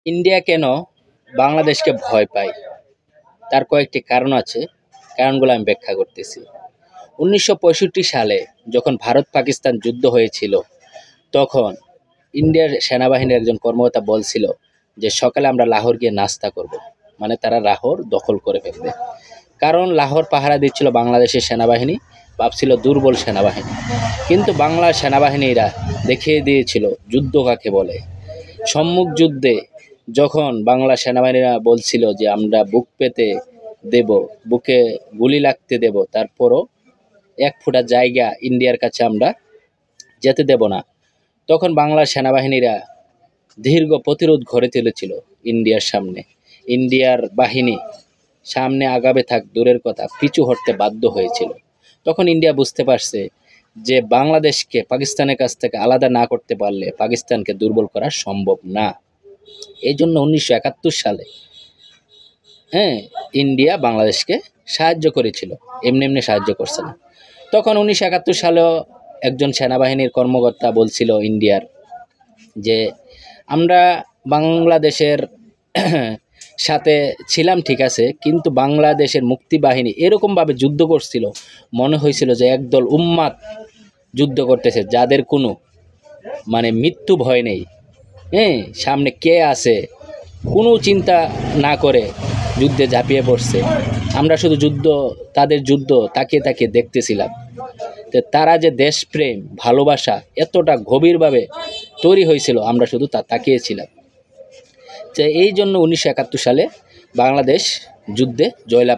India কেন বাংলাদেশকে ভয় পায় তার কয়েকটি কারণ আছে। কারণগুলো আমি ব্যাখ্যা করতেছি। ১৯৬৫ সালে যখন ভারত পাকিস্তান যুদ্ধ হয়েছিল, তখন ইন্ডিয়ার সেনাবাহিনীর একজন কর্মকর্তা বলছিল যে সকালে আমরা লাহোর গিয়ে নাস্তা করব। মানে তারা লাহোর দখল করে ফেলবে। কারণ লাহোর পাহারা দিচ্ছিল বাংলাদেশের সেনাবাহিনী, ভাবছিল দুর্বল সেনাবাহিনী। কিন্তু বাংলার সেনাবাহিনীরা দেখিয়ে দিয়েছিল যুদ্ধ কাকে বলে। সম্মুখ যুদ্ধে যখন বাংলা সেনাবাহিনীরা বলছিল যে আমরা বুক পেতে দেব, বুকে গুলি লাগতে দেব, তারপরও এক ফুটা জায়গা ইন্ডিয়ার কাছে আমরা যেতে দেব না, তখন বাংলার সেনাবাহিনীরা দীর্ঘ প্রতিরোধ গড়ে তুলেছিল ইন্ডিয়ার সামনে। ইন্ডিয়ার বাহিনী সামনে আগাবে থাক দূরের কথা, পিছু হটতে বাধ্য হয়েছিল। তখন ইন্ডিয়া বুঝতে পারছে যে বাংলাদেশকে পাকিস্তানের কাছ থেকে আলাদা না করতে পারলে পাকিস্তানকে দুর্বল করা সম্ভব না। এই জন্য ১৯৭১ সালে ইন্ডিয়া বাংলাদেশকে সাহায্য করেছিল, এমনি এমনি সাহায্য করছে না। তখন ১৯৭১ সালেও একজন সেনাবাহিনীর কর্মকর্তা বলছিল ইন্ডিয়ার যে আমরা বাংলাদেশের সাথে ছিলাম ঠিক আছে, কিন্তু বাংলাদেশের মুক্তিবাহিনী এরকমভাবে যুদ্ধ করছিল, মনে হয়েছিল যে একদল উম্মাদ যুদ্ধ করতেছে, যাদের কোনো মৃত্যু ভয় নেই। সামনে কে আছে কোনো চিন্তা না করে যুদ্ধে ঝাঁপিয়ে পড়ছে। আমরা শুধু তাদের যুদ্ধ তাকিয়ে তাকিয়ে দেখতেছিলাম। তো তারা যে দেশপ্রেম ভালোবাসা এতটা গভীরভাবে তৈরি হয়েছিল, আমরা শুধু তা তাকিয়েছিলাম। তো এই জন্য ১৯৭১ সালে বাংলাদেশ যুদ্ধে জয়লাভ